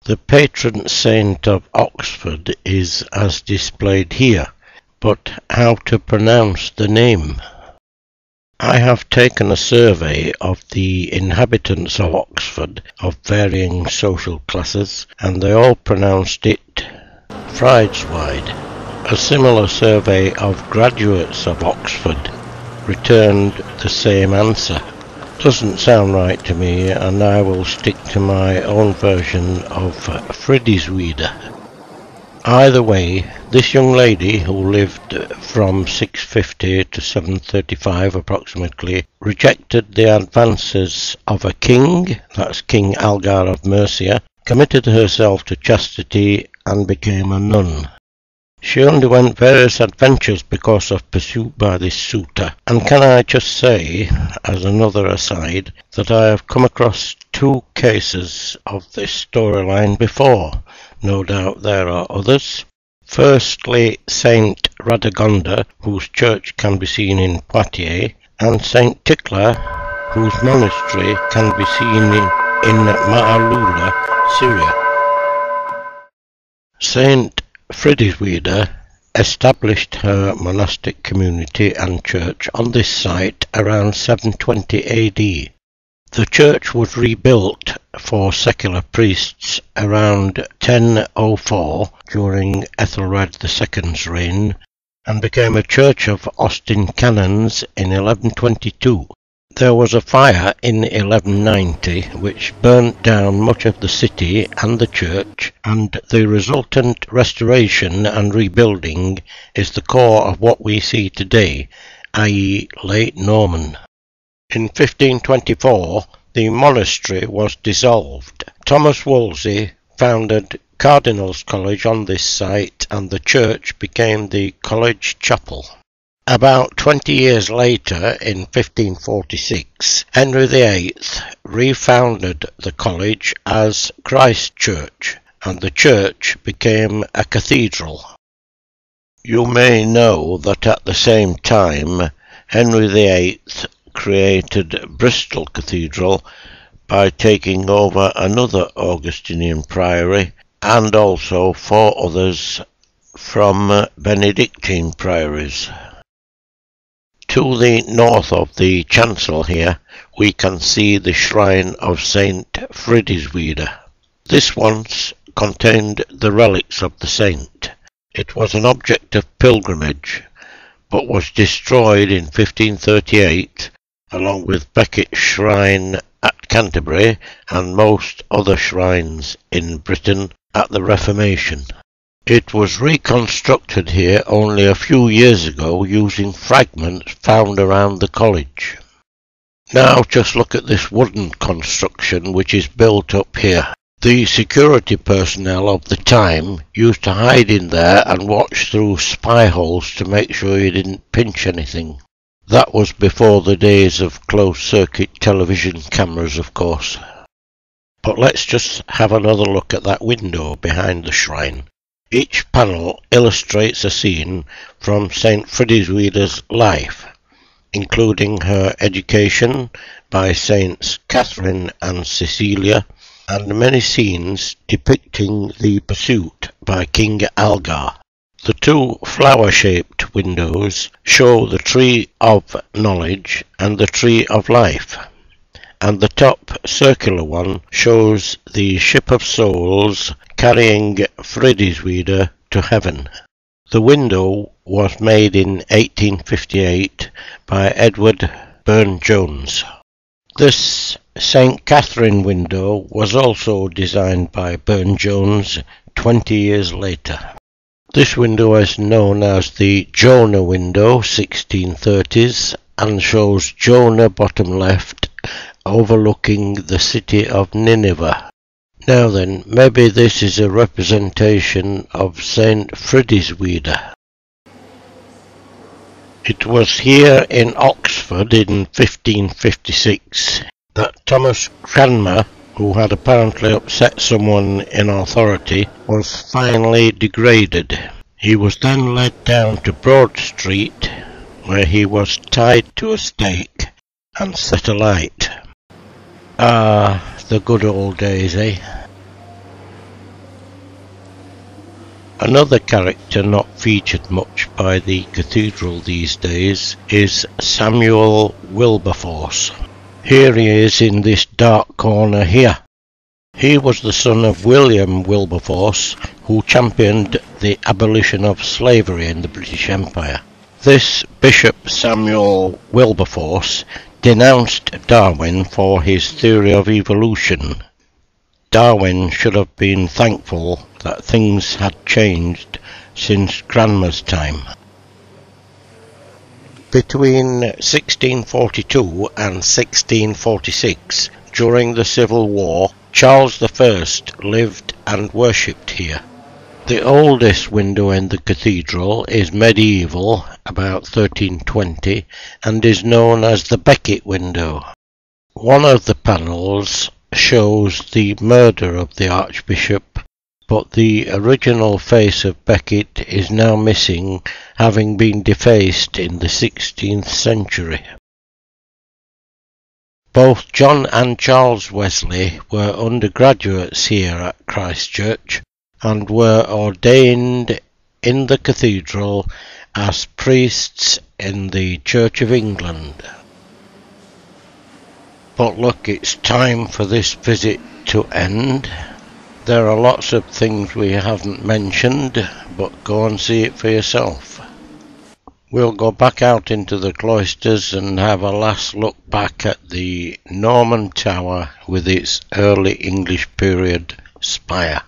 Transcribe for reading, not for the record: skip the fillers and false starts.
The patron saint of Oxford is as displayed here, but how to pronounce the name? I have taken a survey of the inhabitants of Oxford of varying social classes, and they all pronounced it Frideswide. A similar survey of graduates of Oxford returned the same answer. Doesn't sound right to me, and I will stick to my own version of Frideswide. Either way, this young lady, who lived from 650 to 735 approximately, rejected the advances of a king, that's King Algar of Mercia, committed herself to chastity and became a nun. She underwent various adventures because of pursuit by this suitor, and can I just say, as another aside, that I have come across two cases of this storyline before. No doubt there are others. Firstly, Saint Radegonda, whose church can be seen in Poitiers, and Saint Thecla, whose monastery can be seen in Maalula, Syria. Saint Frideswide established her monastic community and church on this site around 720 AD. The church was rebuilt for secular priests around 1004 during Ethelred II's reign, and became a church of Austin canons in 1122. There was a fire in 1190 which burnt down much of the city and the church, and the resultant restoration and rebuilding is the core of what we see today, i.e. late Norman. In 1524 the monastery was dissolved. Thomas Wolsey founded Cardinal's College on this site, and the church became the college chapel. About 20 years later, in 1546, Henry VIII refounded the college as Christ Church, and the church became a cathedral. You may know that at the same time, Henry VIII created Bristol Cathedral by taking over another Augustinian priory, and also 4 others from Benedictine priories. To the north of the chancel here, we can see the shrine of Saint Frideswide. This once contained the relics of the saint. It was an object of pilgrimage, but was destroyed in 1538, along with Becket's shrine at Canterbury and most other shrines in Britain at the Reformation. It was reconstructed here only a few years ago using fragments found around the college. Now just look at this wooden construction which is built up here. The security personnel of the time used to hide in there and watch through spy holes to make sure you didn't pinch anything. That was before the days of closed-circuit television cameras, of course. But let's just have another look at that window behind the shrine. Each panel illustrates a scene from Saint Frideswide's life, including her education by Saints Catherine and Cecilia, and many scenes depicting the pursuit by King Algar. The 2 flower-shaped windows show the tree of knowledge and the tree of life, and the top circular one shows the ship of souls carrying Frideswide to heaven. The window was made in 1858 by Edward Burne-Jones. This St. Catherine window was also designed by Burne-Jones 20 years later. This window is known as the Jonah window, 1630s, and shows Jonah bottom left overlooking the city of Nineveh. Now then, maybe this is a representation of Saint Frideswide. It was here in Oxford in 1556 that Thomas Cranmer, who had apparently upset someone in authority, was finally degraded. He was then led down to Broad Street, where he was tied to a stake and set alight. Ah, the good old days, eh? Another character not featured much by the cathedral these days is Samuel Wilberforce. Here he is in this dark corner here. He was the son of William Wilberforce, who championed the abolition of slavery in the British Empire. This Bishop Samuel Wilberforce denounced Darwin for his theory of evolution. Darwin should have been thankful that things had changed since Cranmer's time. Between 1642 and 1646, during the Civil War, Charles I lived and worshipped here. The oldest window in the cathedral is medieval, about 1320, and is known as the Becket window. One of the panels shows the murder of the Archbishop, but the original face of Becket is now missing, having been defaced in the 16th century. Both John and Charles Wesley were undergraduates here at Christ Church and were ordained in the cathedral as priests in the Church of England. But look, it's time for this visit to end. There are lots of things we haven't mentioned, but go and see it for yourself. We'll go back out into the cloisters and have a last look back at the Norman Tower with its early English period spire.